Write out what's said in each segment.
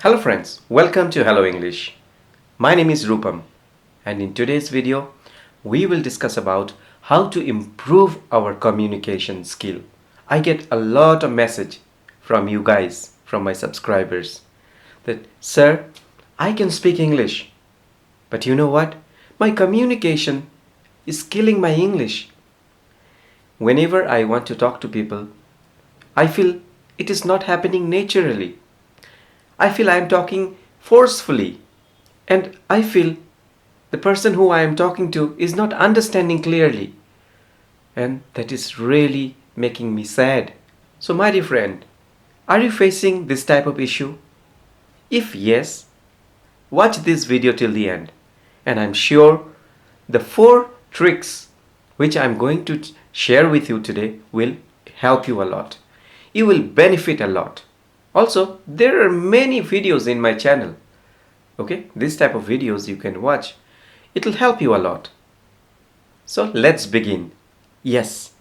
Hello friends, welcome to Hello English. My name is Rupam and in today's video we will discuss about how to improve our communication skill. I get a lot of message from you guys, from my subscribers that sir, I can speak English, but you know what? My communication is killing my English. Whenever I want to talk to people, I feel it is not happening naturally. I feel I am talking forcefully, and I feel the person who I am talking to is not understanding clearly, and that is really making me sad. So, my dear friend, are you facing this type of issue? If yes, watch this video till the end, and I'm sure the 4 tricks which I'm going to share with you today will help you a lot. You will benefit a lot. Also, there are many videos in my channel. Okay, this type of videos you can watch. It will help you a lot. So let's begin. Yes,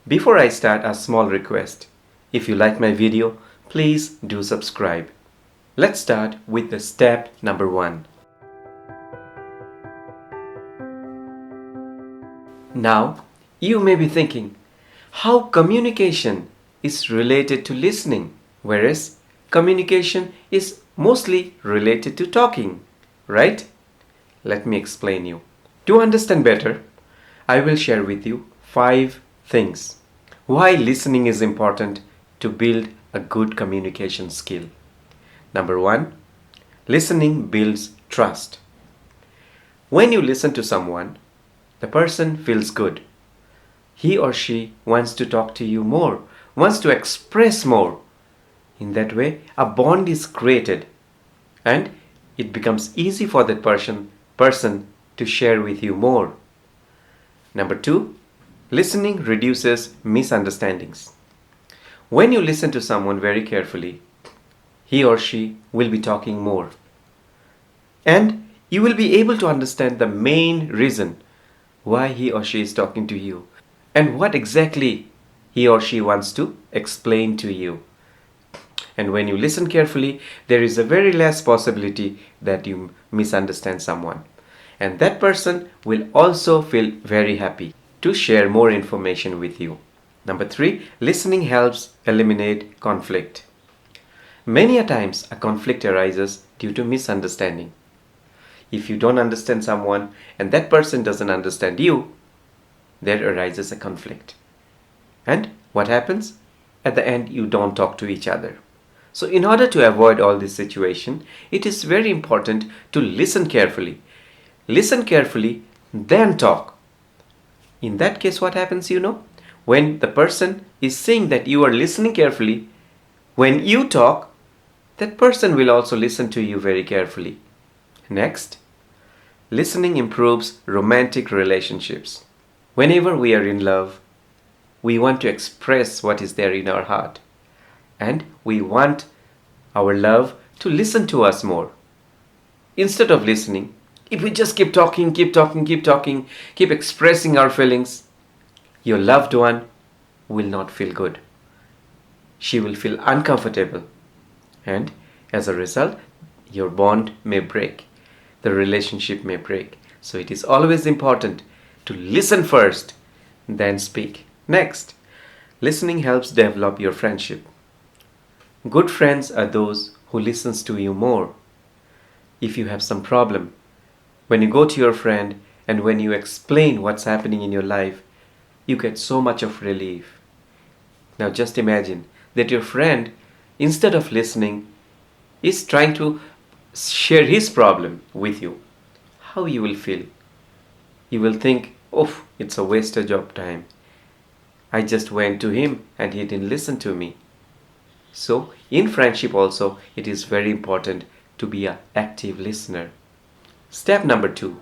before I start, a small request. If you like my video, please do subscribe. Let's start with the step number 1. Now, you may be thinking, how communication is related to listening, whereas communication is mostly related to talking, right? Let me explain you. To understand better, I will share with you 5 things why listening is important to build a good communication skill. Number 1, listening builds trust. When you listen to someone, the person feels good. He or she wants to talk to you more, wants to express more. In that way, a bond is created and it becomes easy for that person to share with you more. Number 2, listening reduces misunderstandings. When you listen to someone very carefully, he or she will be talking more. And you will be able to understand the main reason why he or she is talking to you and what exactly he or she wants to explain to you. And when you listen carefully, there is a very less possibility that you misunderstand someone. And that person will also feel very happy to share more information with you. Number 3, listening helps eliminate conflict. Many a times a conflict arises due to misunderstanding. If you don't understand someone and that person doesn't understand you, there arises a conflict. And what happens? At the end, you don't talk to each other. So in order to avoid all this situation, it is very important to listen carefully. Listen carefully, then talk. In that case, what happens, When the person is saying that you are listening carefully, when you talk, that person will also listen to you very carefully. Next, listening improves romantic relationships. Whenever we are in love, we want to express what is there in our heart. And we want our love to listen to us more. Instead of listening, if we just keep talking, keep expressing our feelings, your loved one will not feel good. She will feel uncomfortable. And as a result, your bond may break. The relationship may break. So it is always important to listen first, then speak. Next, listening helps develop your friendship. Good friends are those who listens to you more. If you have some problem, when you go to your friend and when you explain what's happening in your life, you get so much of relief. Now just imagine that your friend, instead of listening, is trying to share his problem with you. How you will feel? You will think, oh, it's a wastage of time. I just went to him and he didn't listen to me. So, in friendship also, it is very important to be an active listener. Step number 2.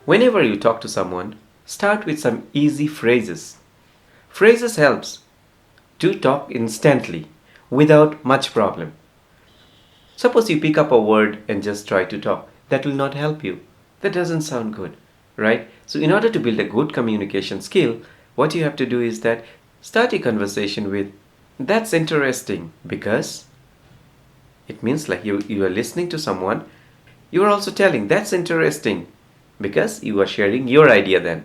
Whenever you talk to someone, start with some easy phrases. Phrases helps to talk instantly without much problem. Suppose you pick up a word and just try to talk. That will not help you. That doesn't sound good, right? So in order to build a good communication skill, what you have to do is that Start a conversation with, "That's interesting," because it means like you are listening to someone. You are also telling, "That's interesting," because you are sharing your idea then.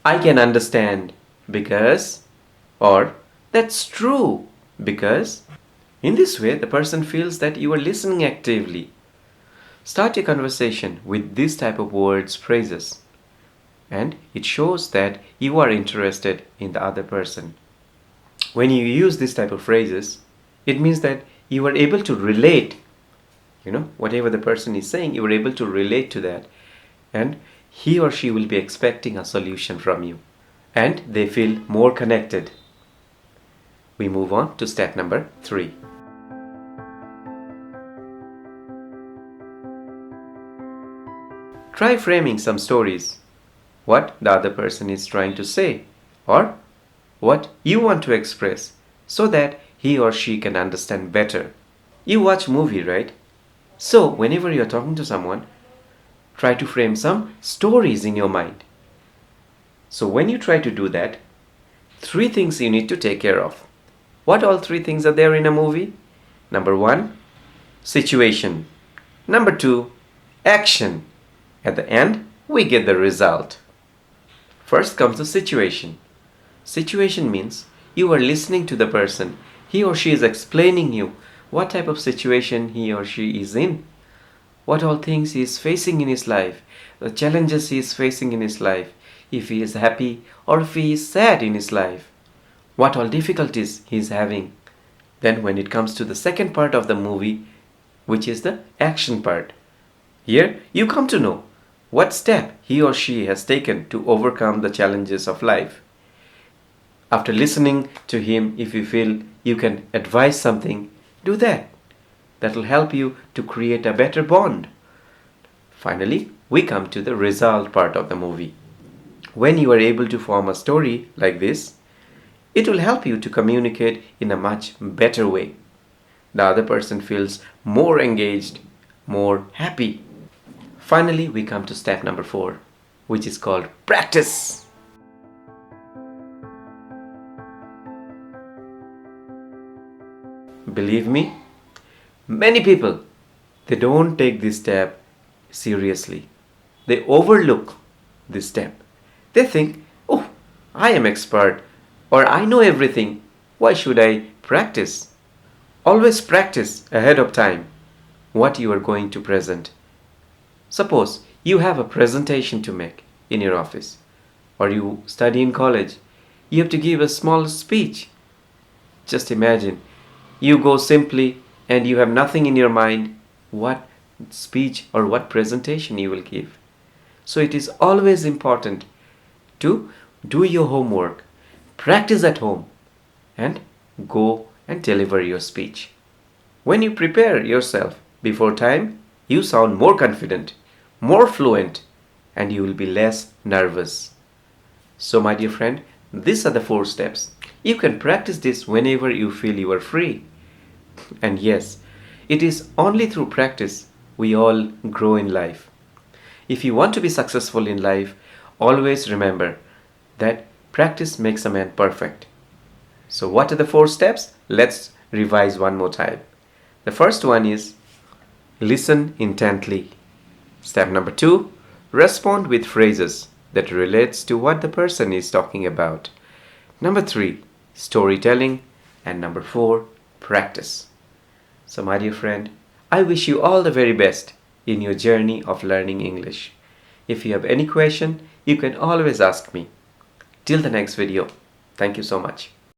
"I can understand," because, or "That's true," because. In this way, the person feels that you are listening actively. Start a conversation with this type of words, phrases, and it shows that you are interested in the other person. When you use this type of phrases, it means that you are able to relate, whatever the person is saying, you are able to relate to that, and he or she will be expecting a solution from you, and they feel more connected. We move on to step number 3. Try framing some stories, what the other person is trying to say, or what you want to express, so that he or she can understand better. You watch movie, right? So whenever you're talking to someone, try to frame some stories in your mind. So when you try to do that, 3 things you need to take care of. What all 3 things are there in a movie? Number 1, situation. Number 2, action. At the end, we get the result. First comes the situation. Situation means you are listening to the person. He or she is explaining you what type of situation he or she is in, what all things he is facing in his life, the challenges he is facing in his life, if he is happy or if he is sad in his life, what all difficulties he is having. Then when it comes to the second part of the movie, which is the action part, here you come to know what step he or she has taken to overcome the challenges of life. After listening to him, if you feel you can advise something, do that. That will help you to create a better bond. Finally, we come to the result part of the movie. When you are able to form a story like this, it will help you to communicate in a much better way. The other person feels more engaged, more happy. Finally, we come to step number 4, which is called practice. Believe me, many people, they don't take this step seriously. They overlook this step. They think, "Oh, I am expert," or "I know everything. Why should I practice?" Always practice ahead of time what you are going to present. Suppose you have a presentation to make in your office, or you study in college. You have to give a small speech. Just imagine, you go simply and you have nothing in your mind what speech or what presentation you will give. So it is always important to do your homework, practice at home, and go and deliver your speech. When you prepare yourself before time, you sound more confident, more fluent, and you will be less nervous. So my dear friend, these are the 4 steps. You can practice this whenever you feel you are free. And yes, it is only through practice we all grow in life. If you want to be successful in life, always remember that practice makes a man perfect. So what are the 4 steps? Let's revise one more time. The first one is listen intently. Step number 2, respond with phrases that relates to what the person is talking about. Number 3, storytelling. And number 4, practice. So my dear friend, I wish you all the very best in your journey of learning English. If you have any question, you can always ask me. Till the next video, thank you so much.